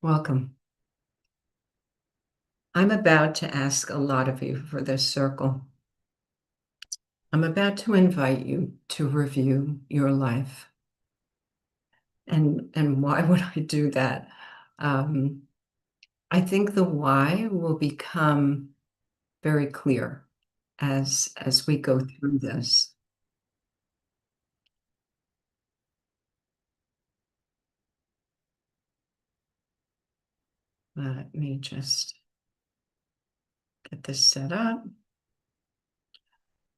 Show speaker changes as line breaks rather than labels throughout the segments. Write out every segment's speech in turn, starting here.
Welcome. I'm about to ask a lot of you for this circle. I'm about to invite you to review your life. And why would I do that? Um, I think the why will become very clear as we go through this. Let me just get this set up.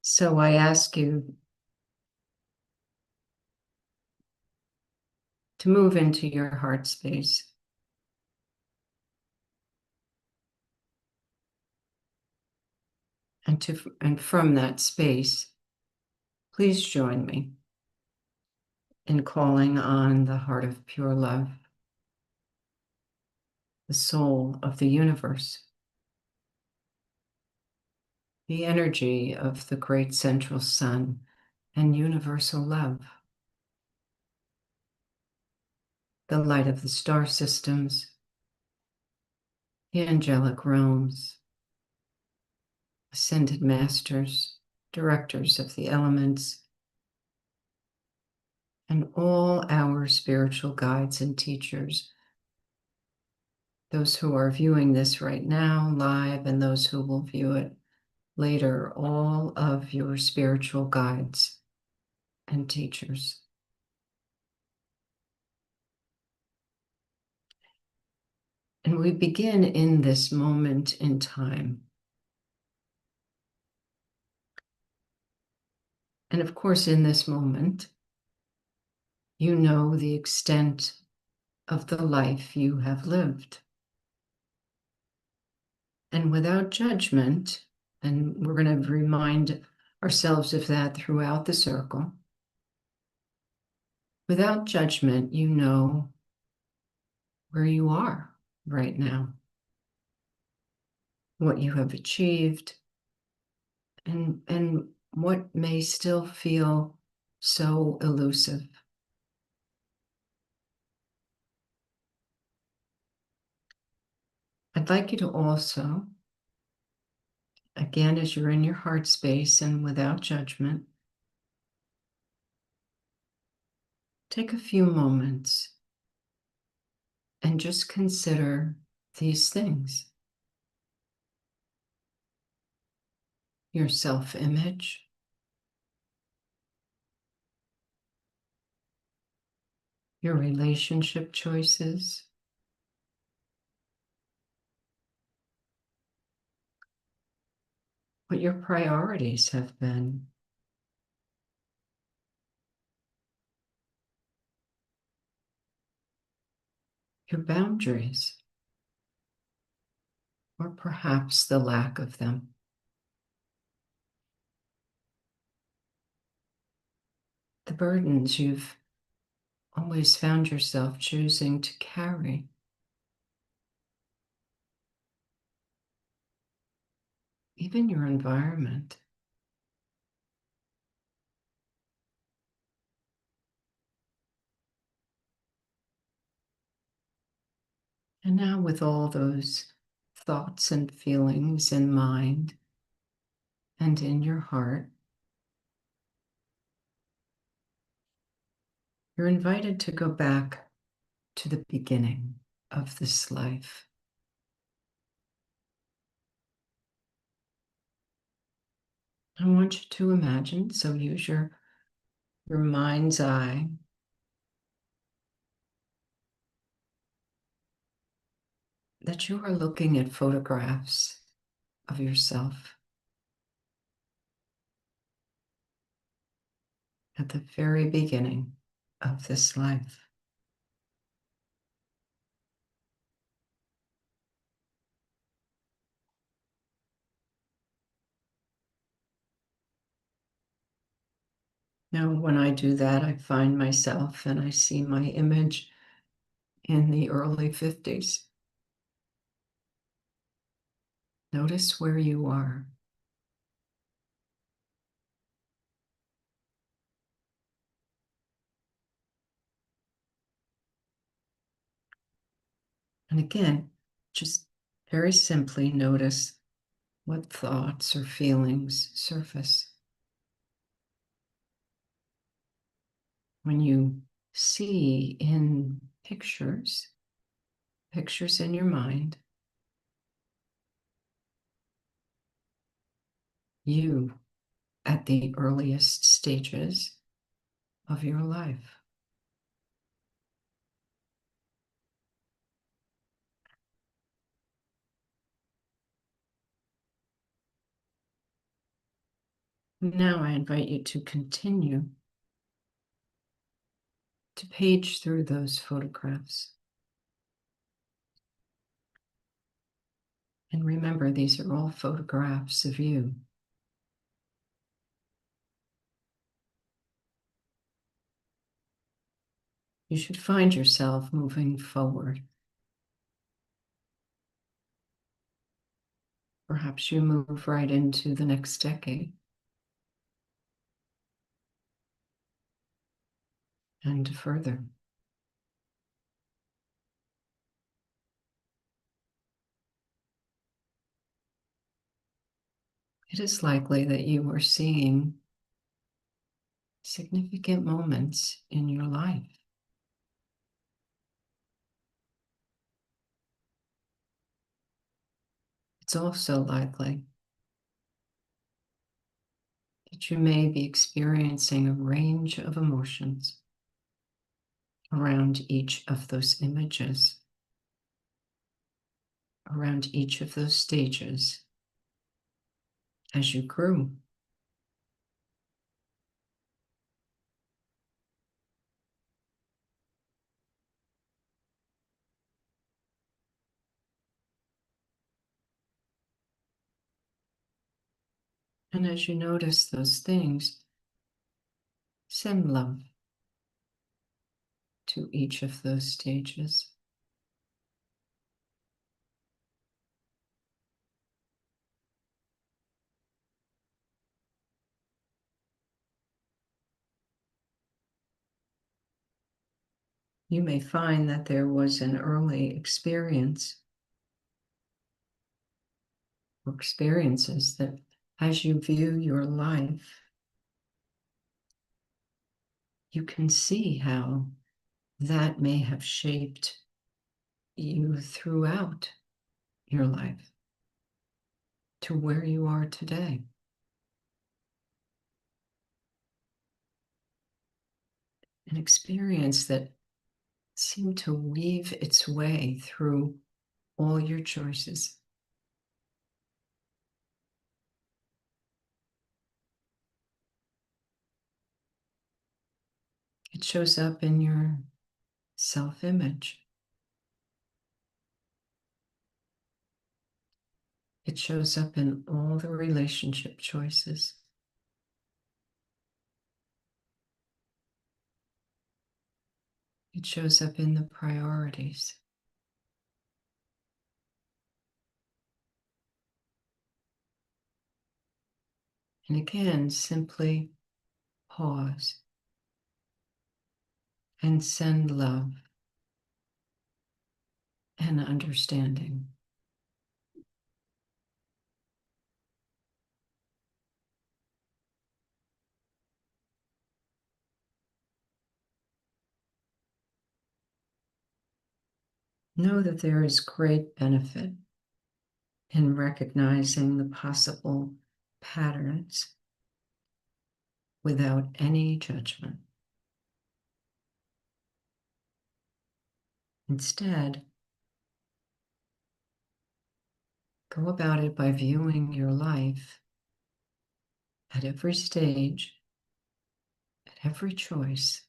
So I ask you to move into your heart space. And from that space, please join me in calling on the heart of pure love, the soul of the universe, the energy of the great central sun and universal love, the light of the star systems, the angelic realms, ascended masters, directors of the elements, and all our spiritual guides and teachers, those who are viewing this right now live and those who will view it later, all of your spiritual guides and teachers. And we begin in this moment in time. And of course, in this moment, you know the extent of the life you have lived. And without judgment, and we're going to remind ourselves of that throughout the circle, without judgment, you know where you are right now, what you have achieved, and what may still feel so elusive. I'd like you to also, again, as you're in your heart space and without judgment, take a few moments and just consider these things: your self-image, your relationship choices, what your priorities have been, your boundaries, or perhaps the lack of them. The burdens you've always found yourself choosing to carry. Even your environment. And now, with all those thoughts and feelings in mind and in your heart, you're invited to go back to the beginning of this life. I want you to imagine, so use your mind's eye, that you are looking at photographs of yourself at the very beginning of this life. Now, when I do that, I find myself and I see my image in the early 50s. Notice where you are. And again, just very simply notice what thoughts or feelings surface when you see in pictures in your mind, you at the earliest stages of your life. Now I invite you to continue to page through those photographs. And remember, these are all photographs of you. You should find yourself moving forward. Perhaps you move right into the next decade and further. It is likely that you are seeing significant moments in your life. It's also likely that you may be experiencing a range of emotions around each of those images, around each of those stages as you grew. And as you notice those things, send love to each of those stages. You may find that there was an early experience or experiences that, as you view your life, you can see how that may have shaped you throughout your life to where you are today. An experience that seemed to weave its way through all your choices. It shows up in your self-image. It shows up in all the relationship choices. It shows up in the priorities. And again, simply pause and send love and understanding. Know that there is great benefit in recognizing the possible patterns without any judgment. Instead, go about it by viewing your life at every stage, at every choice,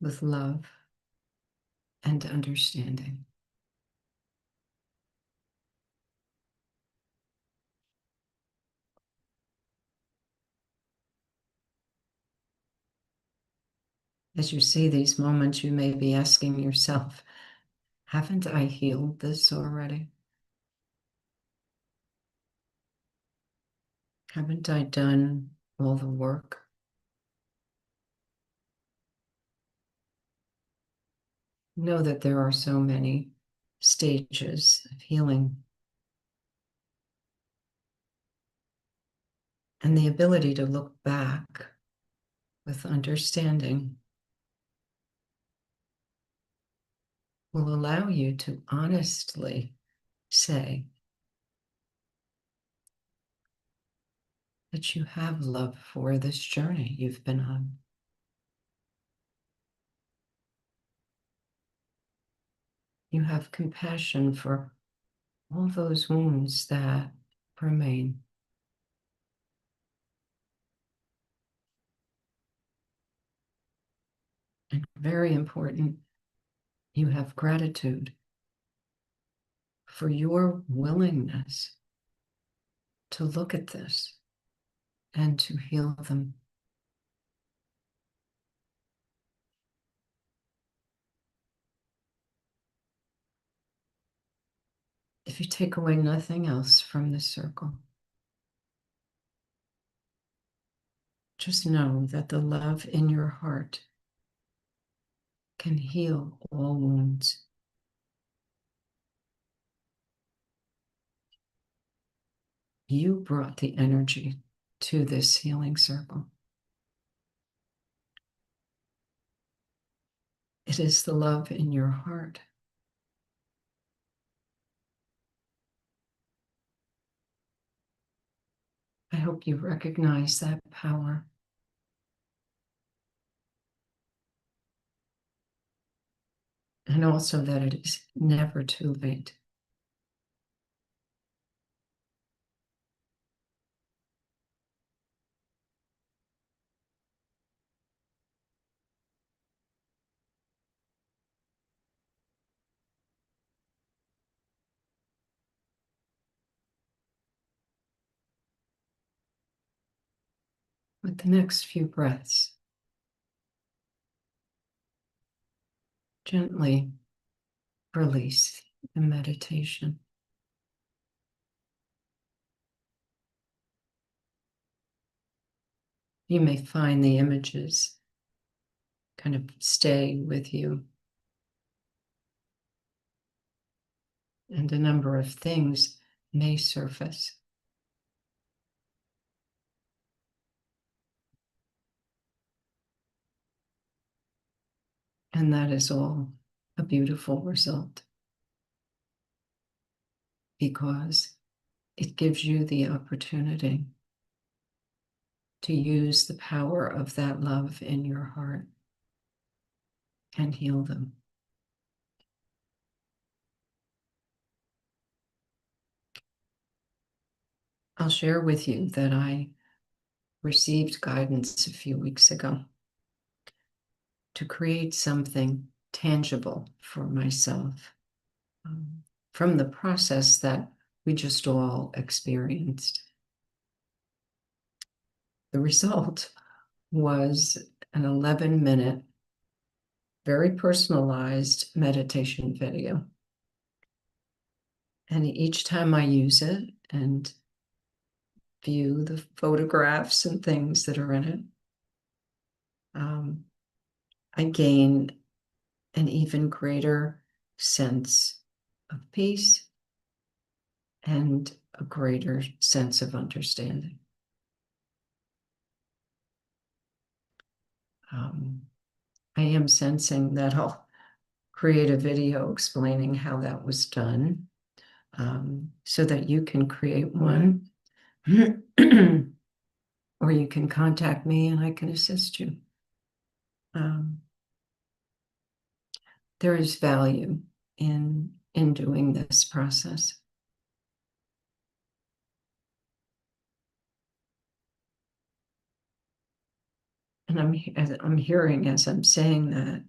with love and understanding. As you see these moments, you may be asking yourself, haven't I healed this already? Haven't I done all the work? know that there are so many stages of healing. And the ability to look back with understanding will allow you to honestly say that you have love for this journey you've been on. You have compassion for all those wounds that remain. And very important, you have gratitude for your willingness to look at this and to heal them. If you take away nothing else from this circle, just know that the love in your heart can heal all wounds. You brought the energy to this healing circle. It is the love in your heart. I hope you recognize that power. And also that it is never too late. With the next few breaths, gently release the meditation. You may find the images kind of stay with you, and a number of things may surface. And that is all a beautiful result, because it gives you the opportunity to use the power of that love in your heart and heal them. I'll share with you that I received guidance a few weeks ago to create something tangible for myself from the process that we just all experienced. The result was an 11-minute, very personalized meditation video. And each time I use it and view the photographs and things that are in it, I gain an even greater sense of peace and a greater sense of understanding. I am sensing that I'll create a video explaining how that was done, so that you can create one, or you can contact me and I can assist you. There is value in doing this process. And I'm hearing as I'm saying that,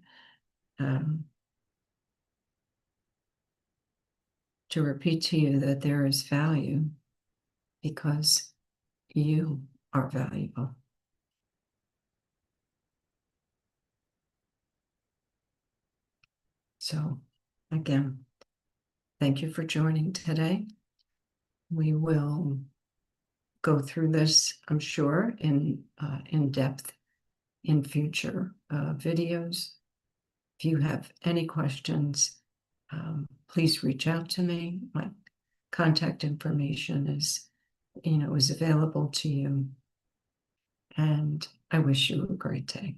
to repeat to you that there is value because you are valuable. So again, thank you for joining today. We will go through this, I'm sure, in depth in future videos. If you have any questions, please reach out to me. My contact information is available to you. And I wish you a great day.